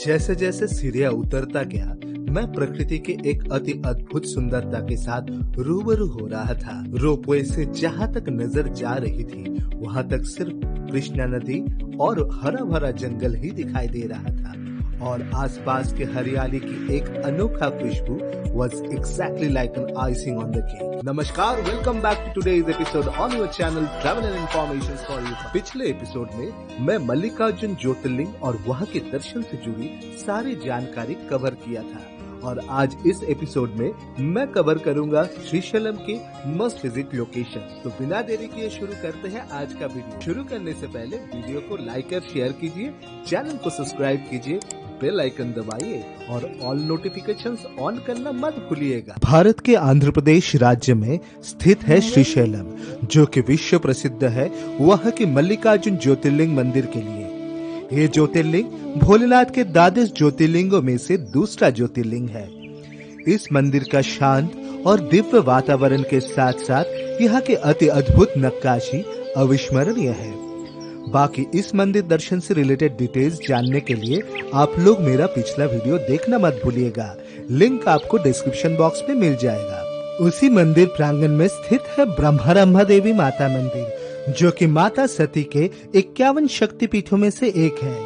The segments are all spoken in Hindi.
जैसे जैसे सीढ़ियां उतरता गया, मैं प्रकृति के एक अति अद्भुत सुंदरता के साथ रूबरू हो रहा था। रोपवे से जहां तक नजर जा रही थी, वहां तक सिर्फ कृष्णा नदी और हरा भरा जंगल ही दिखाई दे रहा था और आसपास के हरियाली की एक अनोखा खुशबू was exactly like an icing on the cake. नमस्कार, welcome back to today's episode on your channel travel and information for you. पिछले एपिसोड में मैं मल्लिकार्जुन ज्योतिर्लिंग और वहां के दर्शन से जुड़ी सारी जानकारी कवर किया था और आज इस एपिसोड में मैं कवर करूंगा श्रीशैलम के मस्ट विजिट लोकेशन। तो बिना देरी किए शुरू करते हैं आज का वीडियो। शुरू करने से पहले वीडियो को लाइक और शेयर कीजिए, चैनल को सब्सक्राइब कीजिए, बेल आइकन दबाइए और ऑल नोटिफिकेशंस ऑन करना मत भूलिएगा। भारत के आंध्र प्रदेश राज्य में स्थित है श्रीशैलम, जो कि विश्व प्रसिद्ध है वहाँ के मल्लिकार्जुन ज्योतिर्लिंग मंदिर के लिए। ये ज्योतिर्लिंग भोलेनाथ के 12 ज्योतिर्लिंगों में से दूसरा ज्योतिर्लिंग है। इस मंदिर का शांत और दिव्य वातावरण के साथ साथ यहाँ के अति अद्भुत नक्काशी अविस्मरणीय है। बाकी इस मंदिर दर्शन से रिलेटेड डिटेल्स जानने के लिए आप लोग मेरा पिछला वीडियो देखना मत भूलिएगा। लिंक आपको डिस्क्रिप्शन बॉक्स में मिल जाएगा। उसी मंदिर प्रांगण में स्थित है ब्रह्मारंभा देवी माता मंदिर, जो कि माता सती के 51 शक्तिपीठों में से एक है।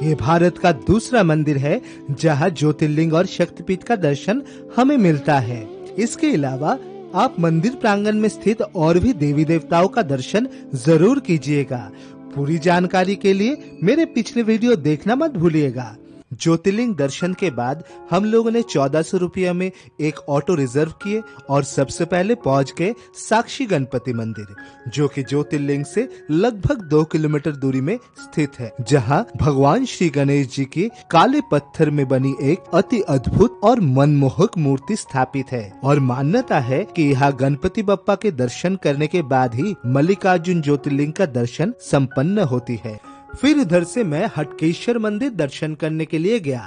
ये भारत का दूसरा मंदिर है जहां ज्योतिर्लिंग और शक्तिपीठ का दर्शन हमें मिलता है। इसके अलावा आप मंदिर प्रांगण में स्थित और भी देवी देवताओं का दर्शन जरूर कीजिएगा। पूरी जानकारी के लिए मेरे पिछले वीडियो देखना मत भूलिएगा। ज्योतिर्लिंग दर्शन के बाद हम लोगों ने 1400 रुपया में एक ऑटो रिजर्व किए और सबसे पहले पहुंच गए साक्षी गणपति मंदिर, जो कि ज्योतिर्लिंग से लगभग 2 किलोमीटर दूरी में स्थित है, जहां भगवान श्री गणेश जी की काले पत्थर में बनी एक अति अद्भुत और मनमोहक मूर्ति स्थापित है। और मान्यता है कि यहाँ गणपति बप्पा के दर्शन करने के बाद ही मल्लिकार्जुन ज्योतिर्लिंग का दर्शन संपन्न होती है। फिर उधर से मैं हटकेश्वर मंदिर दर्शन करने के लिए गया।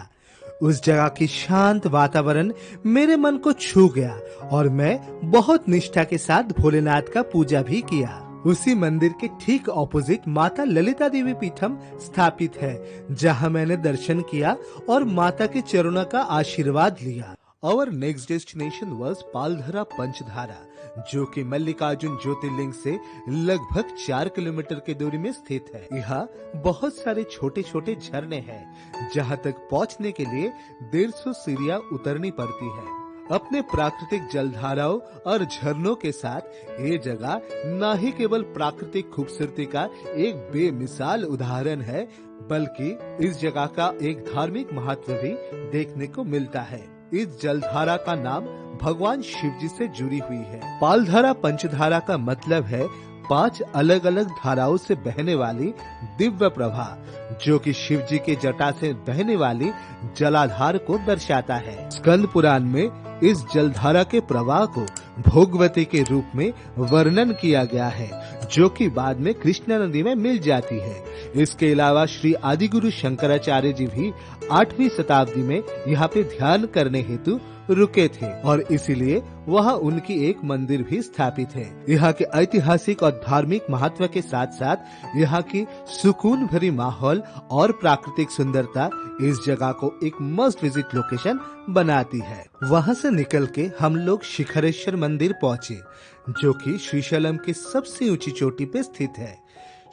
उस जगह की शांत वातावरण मेरे मन को छू गया और मैं बहुत निष्ठा के साथ भोलेनाथ का पूजा भी किया। उसी मंदिर के ठीक ऑपोजिट माता ललिता देवी पीठम स्थापित है, जहां मैंने दर्शन किया और माता के चरणों का आशीर्वाद लिया। Our next destination was पालधरा पंचधारा, जो कि मल्लिकार्जुन ज्योतिर्लिंग से लगभग 4 किलोमीटर की दूरी में स्थित है। यहाँ बहुत सारे छोटे छोटे झरने हैं, जहाँ तक पहुँचने के लिए 150 सीढ़ियाँ उतरनी पड़ती है। अपने प्राकृतिक जलधाराओं और झरनों के साथ ये जगह न ही केवल प्राकृतिक खूबसूरती का एक बेमिसाल उदाहरण है, बल्कि इस जगह का एक धार्मिक महत्व भी देखने को मिलता है। इस जलधारा का नाम भगवान शिव जी से जुड़ी हुई है। पालधारा पंचधारा का मतलब है 5 अलग अलग धाराओं से बहने वाली दिव्य प्रवाह, जो कि शिव जी के जटा से बहने वाली जलाधार को दर्शाता है। स्कंद पुराण में इस जलधारा के प्रवाह को भोगवती के रूप में वर्णन किया गया है, जो कि बाद में कृष्णा नदी में मिल जाती है। इसके अलावा श्री आदिगुरु शंकराचार्य जी भी 8वीं शताब्दी में यहाँ पे ध्यान करने हेतु रुके थे और इसीलिए वहाँ उनकी एक मंदिर भी स्थापित है। यहाँ के ऐतिहासिक और धार्मिक महत्व के साथ साथ यहाँ की सुकून भरी माहौल और प्राकृतिक सुंदरता इस जगह को एक मस्ट विजिट लोकेशन बनाती है। वहाँ से निकल के हम लोग शिखरेश्वर मंदिर पहुँचे, जो कि श्रीशैलम की सबसे ऊंची चोटी पे स्थित है।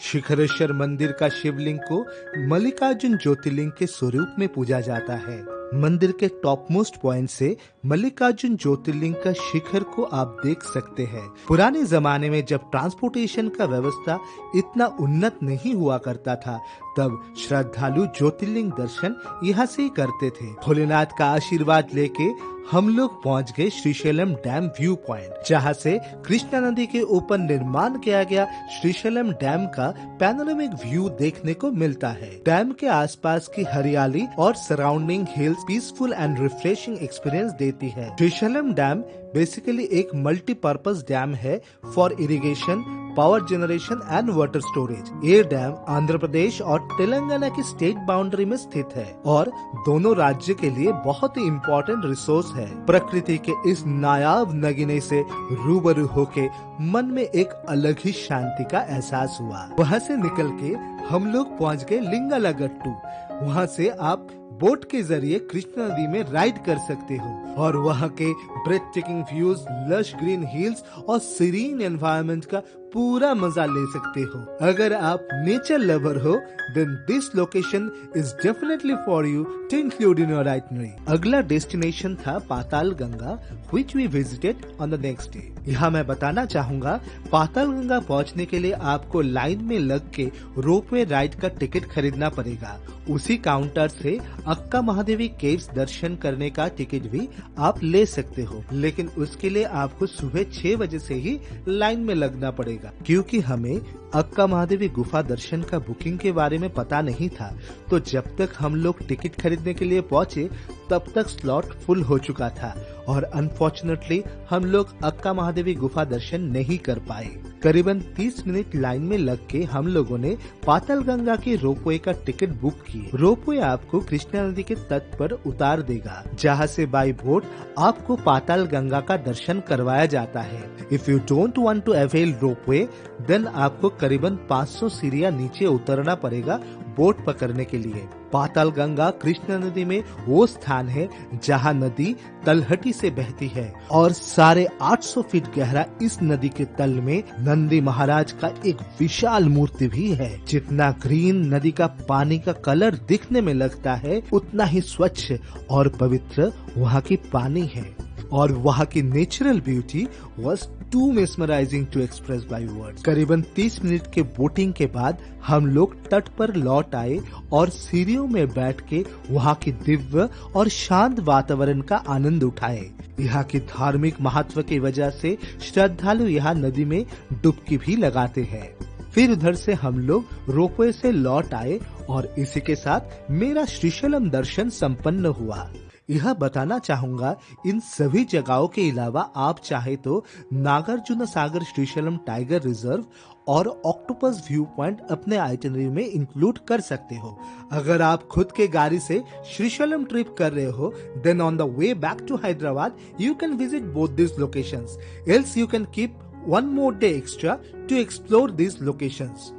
शिखरेश्वर मंदिर का शिवलिंग को मल्लिकार्जुन ज्योतिर्लिंग के स्वरूप में पूजा जाता है। मंदिर के टॉप मोस्ट पॉइंट से मल्लिकार्जुन ज्योतिर्लिंग का शिखर को आप देख सकते हैं। पुराने जमाने में जब ट्रांसपोर्टेशन का व्यवस्था इतना उन्नत नहीं हुआ करता था, तब श्रद्धालु ज्योतिर्लिंग दर्शन यहाँ से ही करते थे। भोलेनाथ का आशीर्वाद लेके हम लोग पहुँच गए श्रीशैलम डैम व्यू पॉइंट, जहाँ से कृष्णा नदी के ऊपर निर्माण किया गया श्रीशैलम डैम का पैनोरामिक व्यू देखने को मिलता है। डैम के आसपास की हरियाली और surrounding hills peaceful and refreshing experience देती है। श्रीशैलम डैम बेसिकली एक मल्टीपर्पज डैम है for irrigation, power generation and water storage. ये डैम आंध्र प्रदेश और तेलंगाना की स्टेट बाउंड्री में स्थित है और दोनों राज्य के लिए बहुत ही इम्पोर्टेंट रिसोर्स है। प्रकृति के इस नायाब नगीने से रूबरू होके मन में एक अलग ही शांति का एहसास हुआ। वहाँ से निकल के हम लोग पहुँच गए लिंगालागट्टू। वहाँ से आप बोट के जरिए कृष्णा नदी में राइड कर सकते हो और वहाँ के breathtaking views, lush green hills और सीरीन एनवायरनमेंट का पूरा मजा ले सकते हो। अगर आप नेचर लवर हो then this location is definitely for you to include in your itinerary. अगला डेस्टिनेशन था Patal Ganga which we visited on the next day. यहाँ मैं बताना चाहूंगा पाताल गंगा पहुँचने के लिए आपको लाइन में लग के रोपवे राइड का टिकट खरीदना पड़ेगा। उसी काउंटर से अक्का महादेवी केव्स दर्शन करने का टिकट भी आप ले सकते हो, लेकिन उसके लिए आपको सुबह 6 बजे से ही लाइन में लगना पड़ेगा क्योंकि हमें अक्का महादेवी गुफा दर्शन का बुकिंग के बारे में पता नहीं था। तो जब तक हम लोग टिकट खरीदने के लिए पहुँचे तब तक स्लॉट फुल हो चुका था और अनफॉर्चुनेटली हम लोग अक्का महादेवी गुफा दर्शन नहीं कर पाए। करीबन 30 मिनट लाइन में लग के हम लोगों ने पाताल गंगा के रोपवे का टिकट बुक किए। रोपवे आपको कृष्णा नदी के तट पर उतार देगा जहाँ से बाई बोट आपको पाताल गंगा का दर्शन करवाया जाता है। If you don't want to avail ropeway then आपको करीबन 500 सीढ़ियां नीचे उतरना पड़ेगा बोट पकड़ने के लिए। पाताल गंगा कृष्णा नदी में वो स्थान है जहाँ नदी तलहटी से बहती है और 850 फीट गहरा इस नदी के तल में नंदी महाराज का एक विशाल मूर्ति भी है। जितना ग्रीन नदी का पानी का कलर दिखने में लगता है उतना ही स्वच्छ और पवित्र वहाँ की पानी है और वहाँ की natural beauty was too mesmerising to express by words. करीबन 30 मिनट के बोटिंग के बाद हम लोग तट पर लौट आए और सीढ़ियों में बैठ के वहाँ की दिव्य और शांत वातावरण का आनंद उठाए। यहाँ की धार्मिक महत्व की वजह से श्रद्धालु यहाँ नदी में डुबकी भी लगाते हैं। फिर उधर से हम लोग रोपवे से लौट आए और इसी के साथ मेरा श्रीशैलम दर्शन संपन्न हुआ। यह बताना चाहूंगा इन सभी जगहों के अलावा आप चाहे तो नागार्जुन सागर श्रीशैलम टाइगर रिजर्व और ऑक्टोपस व्यू पॉइंट अपने आइटनरी में इंक्लूड कर सकते हो। अगर आप खुद के गाड़ी से श्रीशैलम ट्रिप कर रहे हो then on the way back to Hyderabad you can visit both this locations, else you can keep one more day extra to explore these locations.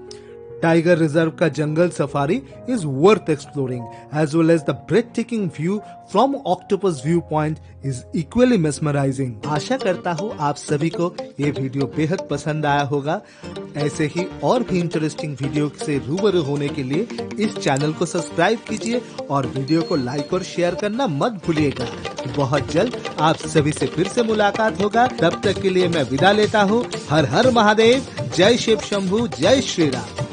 Tiger Reserve का जंगल safari is worth exploring as well as the breathtaking view from Octopus View Point is equally mesmerizing. आशा करता हूँ आप सभी को ये वीडियो बेहद पसंद आया होगा। ऐसे ही और भी इंटरेस्टिंग वीडियो से रूबरू होने के लिए इस चैनल को सब्सक्राइब कीजिए और वीडियो को लाइक और शेयर करना मत भूलिएगा। बहुत जल्द आप सभी से फिर से मुलाकात होगा। तब तक के लिए मैं विदा लेता हूँ। हर हर महादेव, जय शिव शंभू, जय श्री राम।